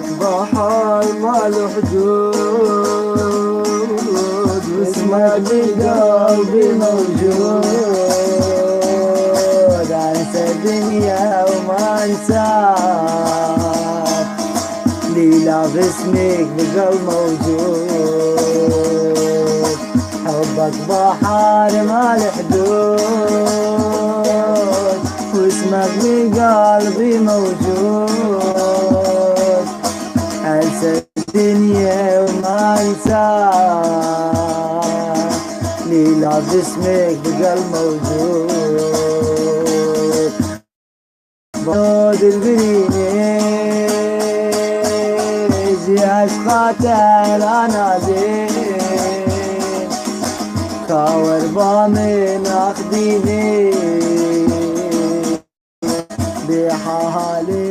بحر مالو حدود واسمك بقلبي موجود انسى الدنيا وما انساك ليلى باسمك بقلب موجود حبك بحر مالو حدود واسمك بقلبي موجود انسى الدنيا وما انساك ليلى باسمك بقلب موجود بود البرينيز يا عشقاته الانازين كاور بامن اخديني بحالي